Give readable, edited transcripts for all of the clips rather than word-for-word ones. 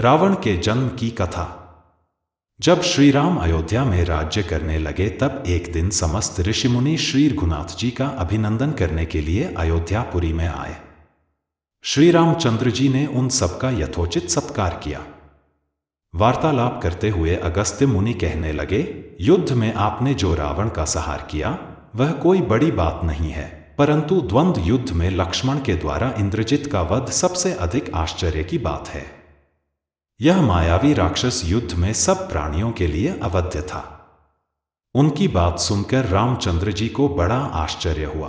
रावण के जन्म की कथा। जब श्री राम अयोध्या में राज्य करने लगे तब एक दिन समस्त ऋषिमुनि श्री रघुनाथ जी का अभिनंदन करने के लिए अयोध्यापुरी में आए। श्री रामचंद्र जी ने उन सबका यथोचित सत्कार किया। वार्तालाप करते हुए अगस्त्य मुनि कहने लगे, युद्ध में आपने जो रावण का संहार किया वह कोई बड़ी बात नहीं है, परंतु द्वंद्व युद्ध में लक्ष्मण के द्वारा इंद्रजित का वध सबसे अधिक आश्चर्य की बात है। यह मायावी राक्षस युद्ध में सब प्राणियों के लिए अवध्य था। उनकी बात सुनकर रामचंद्र जी को बड़ा आश्चर्य हुआ।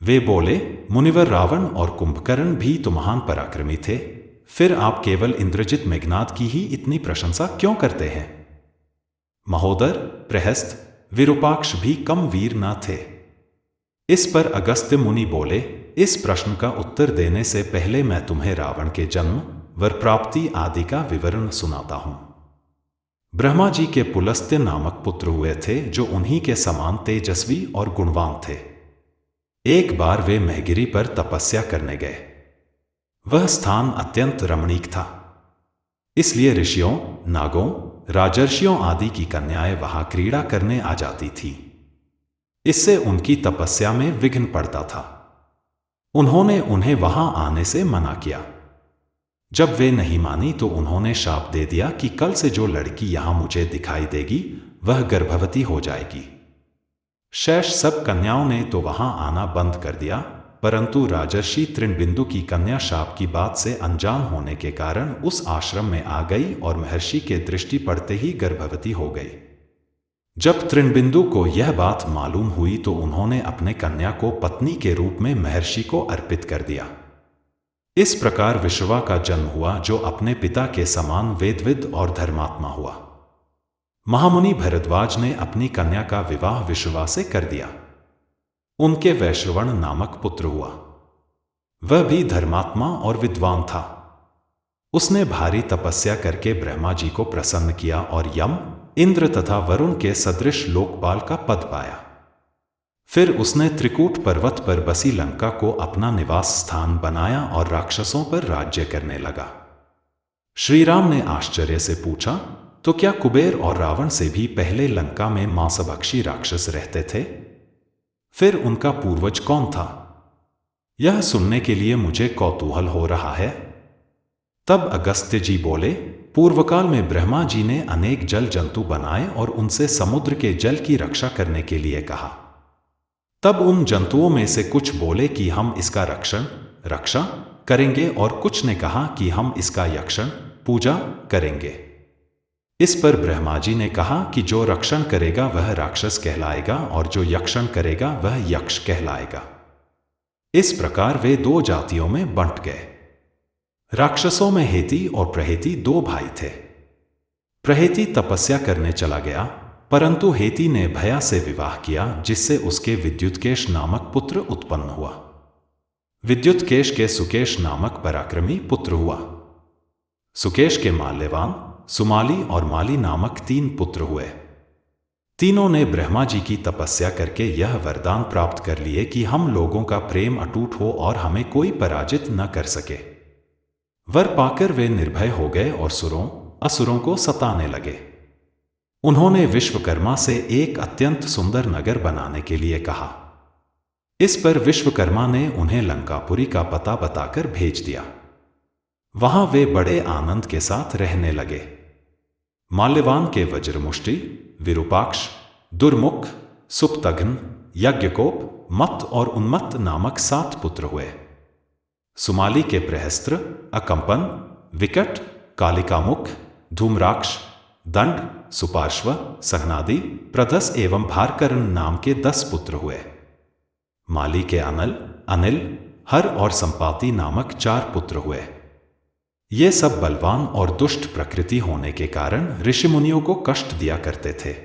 वे बोले, मुनिवर रावण और कुंभकर्ण भी तो महान पराक्रमी थे, फिर आप केवल इंद्रजित मेघनाद की ही इतनी प्रशंसा क्यों करते हैं? महोदर, प्रहस्त, विरूपाक्ष भी कम वीर न थे। इस पर अगस्त्य मुनि बोले, इस प्रश्न का उत्तर देने से पहले मैं तुम्हें रावण के जन्म, वर प्राप्ति आदि का विवरण सुनाता हूं। ब्रह्मा जी के पुलस्त्य नामक पुत्र हुए थे जो उन्हीं के समान तेजस्वी और गुणवान थे। एक बार वे महगिरी पर तपस्या करने गए। वह स्थान अत्यंत रमणीक था, इसलिए ऋषियों, नागों, राजर्षियों आदि की कन्याएं वहां क्रीड़ा करने आ जाती थीं। इससे उनकी तपस्या में विघ्न पड़ता था। उन्होंने उन्हें वहां आने से मना किया। जब वे नहीं मानी तो उन्होंने शाप दे दिया कि कल से जो लड़की यहां मुझे दिखाई देगी वह गर्भवती हो जाएगी। शेष सब कन्याओं ने तो वहां आना बंद कर दिया, परंतु राजर्षि तृणबिंदु की कन्या शाप की बात से अनजान होने के कारण उस आश्रम में आ गई और महर्षि के दृष्टि पड़ते ही गर्भवती हो गई। जब तृणबिंदु को यह बात मालूम हुई तो उन्होंने अपने कन्या को पत्नी के रूप में महर्षि को अर्पित कर दिया। इस प्रकार विश्रवा का जन्म हुआ, जो अपने पिता के समान वेदविद और धर्मात्मा हुआ। महामुनि भरद्वाज ने अपनी कन्या का विवाह विश्रवा से कर दिया। उनके वैश्रवण नामक पुत्र हुआ। वह भी धर्मात्मा और विद्वान था। उसने भारी तपस्या करके ब्रह्मा जी को प्रसन्न किया और यम, इंद्र तथा वरुण के सदृश लोकपाल का पद पाया। फिर उसने त्रिकूट पर्वत पर बसी लंका को अपना निवास स्थान बनाया और राक्षसों पर राज्य करने लगा। श्री राम ने आश्चर्य से पूछा, तो क्या कुबेर और रावण से भी पहले लंका में मांसभक्षी राक्षस रहते थे? फिर उनका पूर्वज कौन था? यह सुनने के लिए मुझे कौतूहल हो रहा है। तब अगस्त्य जी बोले, पूर्वकाल में ब्रह्मा जी ने अनेक जल जंतु बनाए और उनसे समुद्र के जल की रक्षा करने के लिए कहा। तब उन जंतुओं में से कुछ बोले कि हम इसका रक्षा करेंगे और कुछ ने कहा कि हम इसका यक्षण, पूजा करेंगे। इस पर ब्रह्मा जी ने कहा कि जो रक्षण करेगा वह राक्षस कहलाएगा और जो यक्षण करेगा वह यक्ष कहलाएगा। इस प्रकार वे दो जातियों में बंट गए। राक्षसों में हेती और प्रहेती दो भाई थे। प्रहेती तपस्या करने चला गया, परंतु हेती ने भया से विवाह किया, जिससे उसके विद्युतकेश नामक पुत्र उत्पन्न हुआ। विद्युतकेश के सुकेश नामक पराक्रमी पुत्र हुआ। सुकेश के माल्यवान, सुमाली और माली नामक 3 पुत्र हुए। तीनों ने ब्रह्मा जी की तपस्या करके यह वरदान प्राप्त कर लिए कि हम लोगों का प्रेम अटूट हो और हमें कोई पराजित न कर सके। वर पाकर वे निर्भय हो गए और असुरों को सताने लगे। उन्होंने विश्वकर्मा से एक अत्यंत सुंदर नगर बनाने के लिए कहा। इस पर विश्वकर्मा ने उन्हें लंकापुरी का पता बताकर भेज दिया। वहां वे बड़े आनंद के साथ रहने लगे। माल्यवान के वज्रमुष्टि, विरूपाक्ष, दुर्मुख, सुप्तघ्न, यज्ञकोप, मत्त और उन्मत्त नामक 7 पुत्र हुए। सुमाली के प्रहस्त्र, अकंपन, विकट, कालिकामुख, धूम्राक्ष, दंड, सुपार्श्व, सहनादि, प्रधस एवं भारकर्ण नाम के 10 पुत्र हुए। माली के अनिल, हर और संपाति नामक 4 पुत्र हुए। ये सब बलवान और दुष्ट प्रकृति होने के कारण ऋषिमुनियों को कष्ट दिया करते थे।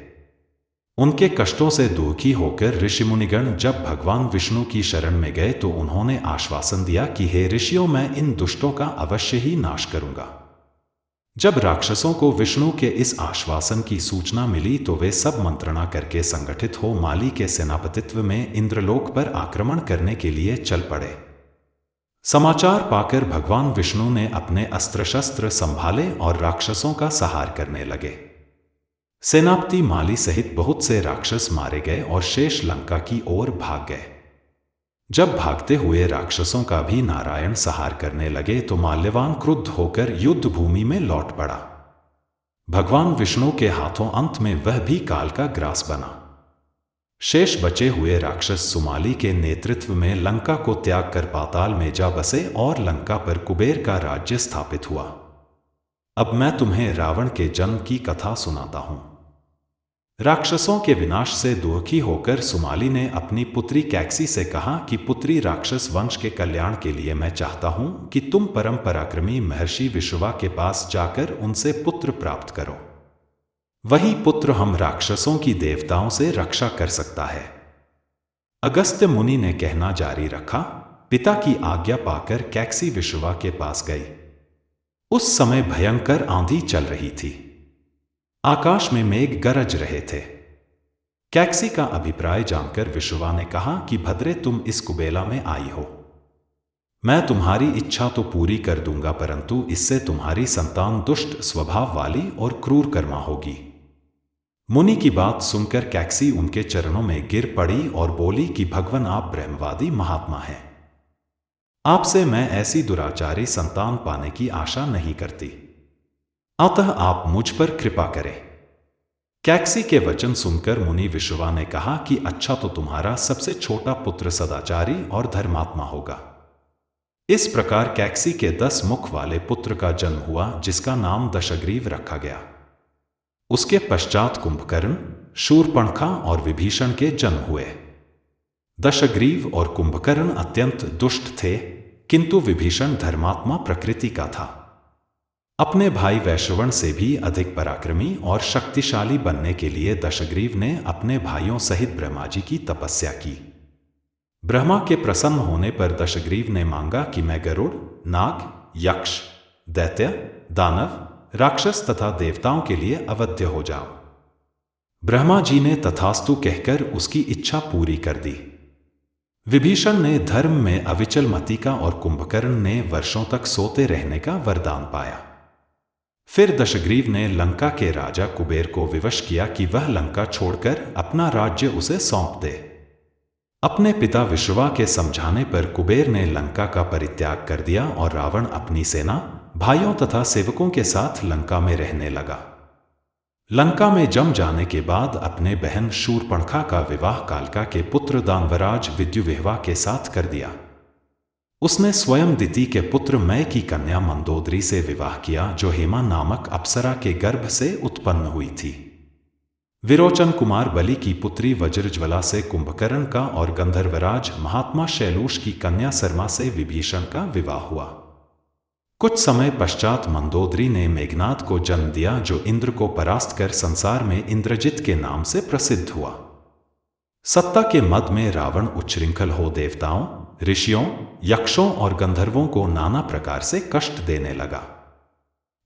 उनके कष्टों से दुखी होकर ऋषिमुनिगण जब भगवान विष्णु की शरण में गए तो उन्होंने आश्वासन दिया कि हे ऋषियों, मैं इन दुष्टों का अवश्य ही नाश करूंगा। जब राक्षसों को विष्णु के इस आश्वासन की सूचना मिली तो वे सब मंत्रणा करके संगठित हो माली के सेनापतित्व में इंद्रलोक पर आक्रमण करने के लिए चल पड़े। समाचार पाकर भगवान विष्णु ने अपने अस्त्र शस्त्र संभाले और राक्षसों का संहार करने लगे। सेनापति माली सहित बहुत से राक्षस मारे गए और शेष लंका की ओर भाग गए। जब भागते हुए राक्षसों का भी नारायण संहार करने लगे तो माल्यवान क्रुद्ध होकर युद्ध भूमि में लौट पड़ा। भगवान विष्णु के हाथों अंत में वह भी काल का ग्रास बना। शेष बचे हुए राक्षस सुमाली के नेतृत्व में लंका को त्याग कर पाताल में जा बसे और लंका पर कुबेर का राज्य स्थापित हुआ। अब मैं तुम्हें रावण के जन्म की कथा सुनाता हूं। राक्षसों के विनाश से दुखी होकर सुमाली ने अपनी पुत्री कैकसी से कहा कि पुत्री, राक्षस वंश के कल्याण के लिए मैं चाहता हूं कि तुम परम पराक्रमी महर्षि विश्रवा के पास जाकर उनसे पुत्र प्राप्त करो। वही पुत्र हम राक्षसों की देवताओं से रक्षा कर सकता है। अगस्त्य मुनि ने कहना जारी रखा। पिता की आज्ञा पाकर कैकसी विश्रवा के पास गई। उस समय भयंकर आंधी चल रही थी। आकाश में मेघ गरज रहे थे। कैकसी का अभिप्राय जानकर विश्रवा ने कहा कि भद्रे, तुम इस कुबेला में आई हो। मैं तुम्हारी इच्छा तो पूरी कर दूंगा, परंतु इससे तुम्हारी संतान दुष्ट स्वभाव वाली और क्रूर कर्मा होगी। मुनि की बात सुनकर कैकसी उनके चरणों में गिर पड़ी और बोली कि भगवान, आप ब्रह्मवादी महात्मा हैं। आपसे मैं ऐसी दुराचारी संतान पाने की आशा नहीं करती, अतः आप मुझ पर कृपा करें। कैकसी के वचन सुनकर मुनि विश्रवा ने कहा कि अच्छा, तो तुम्हारा सबसे छोटा पुत्र सदाचारी और धर्मात्मा होगा। इस प्रकार कैकसी के 10 मुख वाले पुत्र का जन्म हुआ, जिसका नाम दशग्रीव रखा गया। उसके पश्चात कुंभकर्ण, शूर्पणखा और विभीषण के जन्म हुए। दशग्रीव और कुंभकर्ण अत्यंत दुष्ट थे, किंतु विभीषण धर्मात्मा प्रकृति का था। अपने भाई वैश्रवण से भी अधिक पराक्रमी और शक्तिशाली बनने के लिए दशग्रीव ने अपने भाइयों सहित ब्रह्मा जी की तपस्या की। ब्रह्मा के प्रसन्न होने पर दशग्रीव ने मांगा कि मैं गरुड़, नाग, यक्ष, दैत्य, दानव, राक्षस तथा देवताओं के लिए अवध्य हो जाओ। ब्रह्मा जी ने तथास्तु कहकर उसकी इच्छा पूरी कर दी। विभीषण ने धर्म में अविचल मति का और कुंभकर्ण ने वर्षों तक सोते रहने का वरदान पाया। फिर दशग्रीव ने लंका के राजा कुबेर को विवश किया कि वह लंका छोड़कर अपना राज्य उसे सौंप दे। अपने पिता विश्रवा के समझाने पर कुबेर ने लंका का परित्याग कर दिया और रावण अपनी सेना, भाइयों तथा सेवकों के साथ लंका में रहने लगा। लंका में जम जाने के बाद अपने बहन शूर्पणखा का विवाह कालका के पुत्र दानवराज विद्युविह्वा के साथ कर दिया। उसने स्वयं दिति के पुत्र मय की कन्या मंदोदरी से विवाह किया, जो हेमा नामक अप्सरा के गर्भ से उत्पन्न हुई थी। विरोचन कुमार बलि की पुत्री वज्रज्वला से कुंभकर्ण का और गंधर्वराज महात्मा शैलूष की कन्या सरमा से विभीषण का विवाह हुआ। कुछ समय पश्चात मंदोदरी ने मेघनाद को जन्म दिया, जो इंद्र को परास्त कर संसार में इंद्रजित के नाम से प्रसिद्ध हुआ। सत्ता के मद में रावण उच्छृंखल हो देवताओं, ऋषियों, यक्षों और गंधर्वों को नाना प्रकार से कष्ट देने लगा।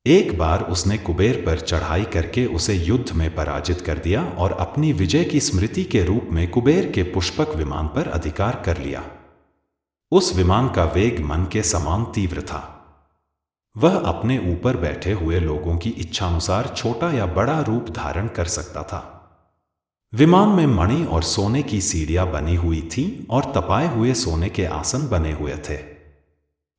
एक बार उसने कुबेर पर चढ़ाई करके उसे युद्ध में पराजित कर दिया और अपनी विजय की स्मृति के रूप में कुबेर के पुष्पक विमान पर अधिकार कर लिया। उस विमान का वेग मन के समान तीव्र था। वह अपने ऊपर बैठे हुए लोगों की इच्छानुसार छोटा या बड़ा रूप धारण कर सकता था। विमान में मणि और सोने की सीढ़ियां बनी हुई थीं और तपाए हुए सोने के आसन बने हुए थे।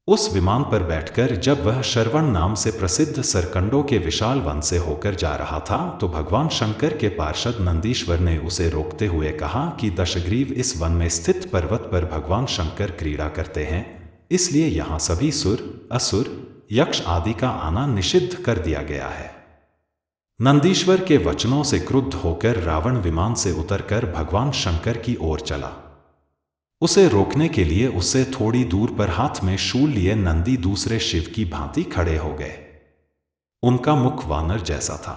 उस विमान पर बैठकर जब वह शरवण नाम से प्रसिद्ध सरकंडों के विशाल वन से होकर जा रहा था, तो भगवान शंकर के पार्षद नंदीश्वर ने उसे रोकते हुए कहा कि दशग्रीव, इस वन में स्थित पर्वत पर भगवान शंकर क्रीड़ा करते हैं, इसलिए यहाँ सभी सुर, असुर, यक्ष आदि का आना निषिद्ध कर दिया गया है। नंदीश्वर के वचनों से क्रुद्ध होकर रावण विमान से उतरकर भगवान शंकर की ओर चला। उसे रोकने के लिए उससे थोड़ी दूर पर हाथ में शूल लिए नंदी दूसरे शिव की भांति खड़े हो गए। उनका मुख वानर जैसा था।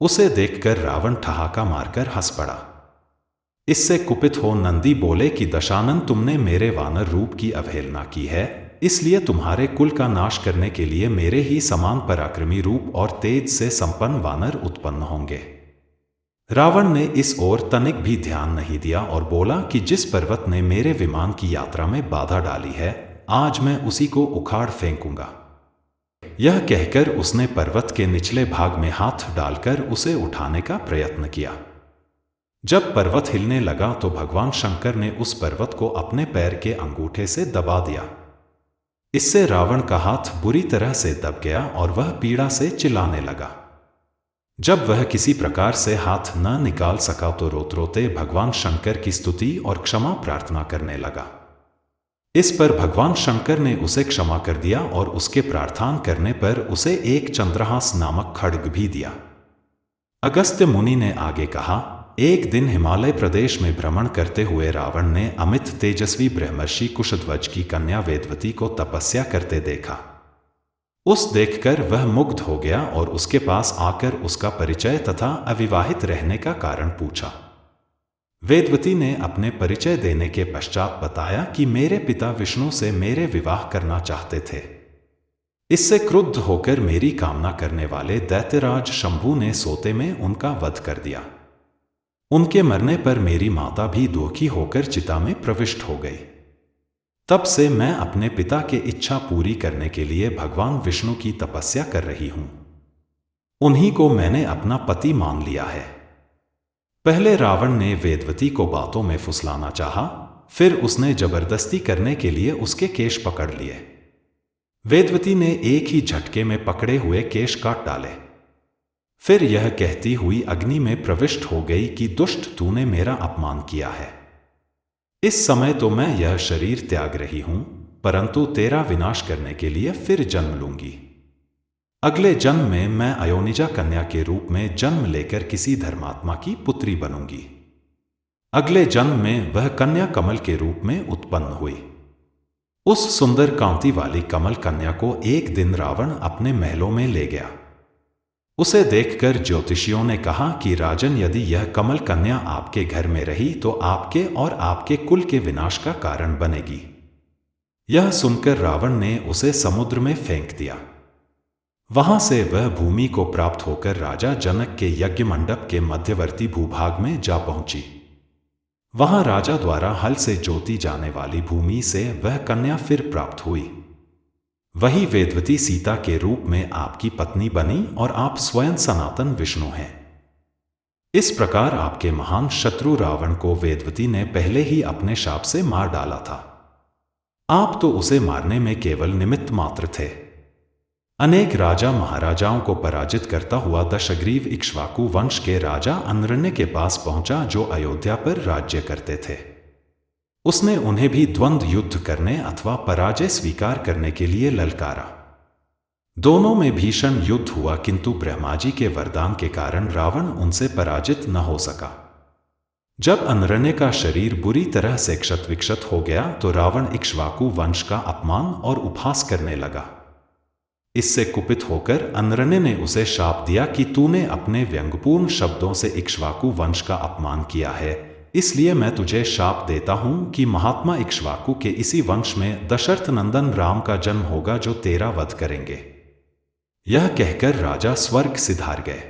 उसे देखकर रावण ठहाका मारकर हंस पड़ा। इससे कुपित हो नंदी बोले कि दशानन, तुमने मेरे वानर रूप की अवहेलना की है, इसलिए तुम्हारे कुल का नाश करने के लिए मेरे ही समान पराक्रमी रूप और तेज से संपन्न वानर उत्पन्न होंगे। रावण ने इस ओर तनिक भी ध्यान नहीं दिया और बोला कि जिस पर्वत ने मेरे विमान की यात्रा में बाधा डाली है, आज मैं उसी को उखाड़ फेंकूंगा। यह कहकर उसने पर्वत के निचले भाग में हाथ डालकर उसे उठाने का प्रयत्न किया। जब पर्वत हिलने लगा तो भगवान शंकर ने उस पर्वत को अपने पैर के अंगूठे से दबा दिया। इससे रावण का हाथ बुरी तरह से दब गया और वह पीड़ा से चिल्लाने लगा। जब वह किसी प्रकार से हाथ न निकाल सका तो रोते रोते भगवान शंकर की स्तुति और क्षमा प्रार्थना करने लगा। इस पर भगवान शंकर ने उसे क्षमा कर दिया और उसके प्रार्थना करने पर उसे एक चंद्रहास नामक खड्ग भी दिया। अगस्त्य मुनि ने आगे कहा, एक दिन हिमालय प्रदेश में भ्रमण करते हुए रावण ने अमित तेजस्वी ब्रह्मर्षि कुशध्वज की कन्या वेदवती को तपस्या करते देखा। उस देखकर वह मुग्ध हो गया और उसके पास आकर उसका परिचय तथा अविवाहित रहने का कारण पूछा। वेदवती ने अपने परिचय देने के पश्चात बताया कि मेरे पिता विष्णु से मेरे विवाह करना चाहते थे। इससे क्रुद्ध होकर मेरी कामना करने वाले दैत्यराज शंभु ने सोते में उनका वध कर दिया। उनके मरने पर मेरी माता भी दुखी होकर चिता में प्रविष्ट हो गई। तब से मैं अपने पिता की इच्छा पूरी करने के लिए भगवान विष्णु की तपस्या कर रही हूं। उन्हीं को मैंने अपना पति मान लिया है। पहले रावण ने वेदवती को बातों में फुसलाना चाहा, फिर उसने जबरदस्ती करने के लिए उसके केश पकड़ लिए। वेदवती ने एक ही झटके में पकड़े हुए केश काट डाले। फिर यह कहती हुई अग्नि में प्रविष्ट हो गई कि दुष्ट, तूने मेरा अपमान किया है। इस समय तो मैं यह शरीर त्याग रही हूं, परंतु तेरा विनाश करने के लिए फिर जन्म लूंगी। अगले जन्म में मैं अयोनिजा कन्या के रूप में जन्म लेकर किसी धर्मात्मा की पुत्री बनूंगी। अगले जन्म में वह कन्या कमल के रूप में उत्पन्न हुई। उस सुंदर कांति वाली कमल कन्या को एक दिन रावण अपने महलों में ले गया। उसे देखकर ज्योतिषियों ने कहा कि राजन, यदि यह कमल कन्या आपके घर में रही तो आपके और आपके कुल के विनाश का कारण बनेगी। यह सुनकर रावण ने उसे समुद्र में फेंक दिया। वहां से वह भूमि को प्राप्त होकर राजा जनक के यज्ञ मंडप के मध्यवर्ती भूभाग में जा पहुंची। वहां राजा द्वारा हल से जोती जाने वाली भूमि से वह कन्या फिर प्राप्त हुई। वही वेदवती सीता के रूप में आपकी पत्नी बनी और आप स्वयं सनातन विष्णु हैं। इस प्रकार आपके महान शत्रु रावण को वेदवती ने पहले ही अपने शाप से मार डाला था। आप तो उसे मारने में केवल निमित्त मात्र थे। अनेक राजा महाराजाओं को पराजित करता हुआ दशग्रीव इक्ष्वाकु वंश के राजा अनरण्य के पास पहुंचा, जो अयोध्या पर राज्य करते थे। उसने उन्हें भी द्वंद्व युद्ध करने अथवा पराजय स्वीकार करने के लिए ललकारा। दोनों में भीषण युद्ध हुआ, किंतु ब्रह्मा जी के वरदान के कारण रावण उनसे पराजित न हो सका। जब अनरण्य का शरीर बुरी तरह से क्षत विक्षत हो गया तो रावण इक्ष्वाकु वंश का अपमान और उपहास करने लगा। इससे कुपित होकर अनरण्य ने उसे शाप दिया कि तूने अपने व्यंग्यपूर्ण शब्दों से इक्ष्वाकु वंश का अपमान किया है, इसलिए मैं तुझे शाप देता हूं कि महात्मा इक्ष्वाकु के इसी वंश में दशरथ नंदन राम का जन्म होगा, जो तेरा वध करेंगे। यह कहकर राजा स्वर्ग सिधार गए।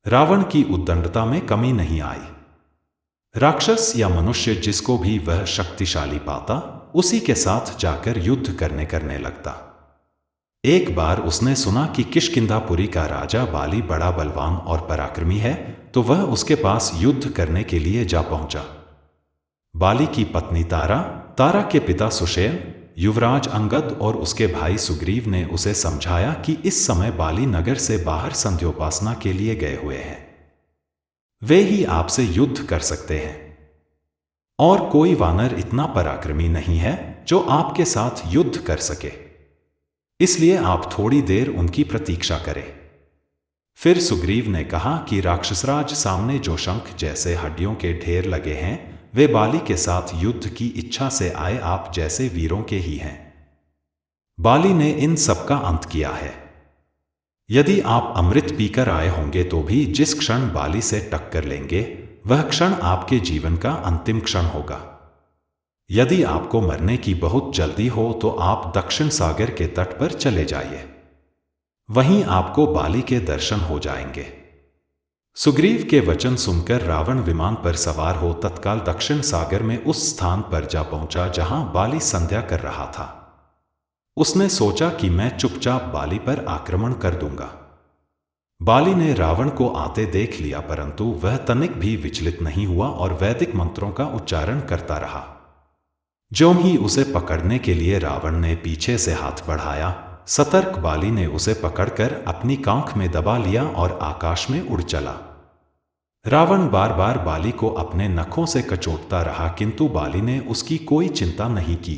रावण की उद्दंडता में कमी नहीं आई। राक्षस या मनुष्य जिसको भी वह शक्तिशाली पाता, उसी के साथ जाकर युद्ध करने लगता। एक बार उसने सुना कि किष्किंधापुरी का राजा बाली बड़ा बलवान और पराक्रमी है, तो वह उसके पास युद्ध करने के लिए जा पहुंचा। बाली की पत्नी तारा के पिता सुषेण, युवराज अंगद और उसके भाई सुग्रीव ने उसे समझाया कि इस समय बाली नगर से बाहर संध्योपासना के लिए गए हुए हैं। वे ही आपसे युद्ध कर सकते हैं और कोई वानर इतना पराक्रमी नहीं है जो आपके साथ युद्ध कर सके। इसलिए आप थोड़ी देर उनकी प्रतीक्षा करें। फिर सुग्रीव ने कहा कि राक्षसराज, सामने जो शंख जैसे हड्डियों के ढेर लगे हैं, वे बाली के साथ युद्ध की इच्छा से आए आप जैसे वीरों के ही हैं। बाली ने इन सबका अंत किया है। यदि आप अमृत पीकर आए होंगे तो भी जिस क्षण बाली से टक्कर लेंगे, वह क्षण आपके जीवन का अंतिम क्षण होगा। यदि आपको मरने की बहुत जल्दी हो तो आप दक्षिण सागर के तट पर चले जाइए, वहीं आपको बाली के दर्शन हो जाएंगे। सुग्रीव के वचन सुनकर रावण विमान पर सवार हो तत्काल दक्षिण सागर में उस स्थान पर जा पहुंचा जहां बाली संध्या कर रहा था। उसने सोचा कि मैं चुपचाप बाली पर आक्रमण कर दूंगा। बाली ने रावण को आते देख लिया, परंतु वह तनिक भी विचलित नहीं हुआ और वैदिक मंत्रों का उच्चारण करता रहा। ज्यों ही उसे पकड़ने के लिए रावण ने पीछे से हाथ बढ़ाया, सतर्क बाली ने उसे पकड़कर अपनी कांख में दबा लिया और आकाश में उड़ चला। रावण बार बार बाली को अपने नखों से कचोटता रहा, किंतु बाली ने उसकी कोई चिंता नहीं की।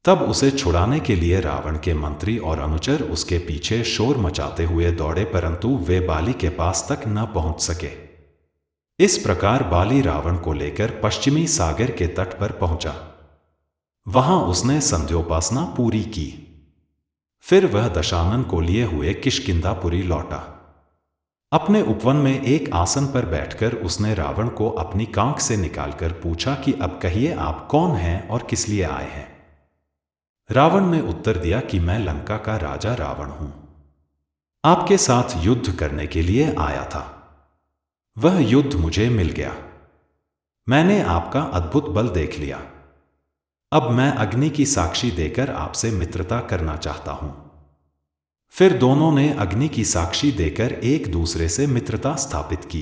तब उसे छुड़ाने के लिए रावण के मंत्री और अनुचर उसके पीछे शोर मचाते हुए दौड़े, परंतु वे बाली के पास तक न पहुंच सके। इस प्रकार बाली रावण को लेकर पश्चिमी सागर के तट पर पहुंचा। वहां उसने संध्योपासना पूरी की। फिर वह दशानन को लिए हुए किष्किंधापुरी लौटा। अपने उपवन में एक आसन पर बैठकर उसने रावण को अपनी कांख से निकालकर पूछा कि अब कहिए, आप कौन हैं और किस लिए आए हैं? रावण ने उत्तर दिया कि मैं लंका का राजा रावण हूं, आपके साथ युद्ध करने के लिए आया था। वह युद्ध मुझे मिल गया। मैंने आपका अद्भुत बल देख लिया। अब मैं अग्नि की साक्षी देकर आपसे मित्रता करना चाहता हूं। फिर दोनों ने अग्नि की साक्षी देकर एक दूसरे से मित्रता स्थापित की।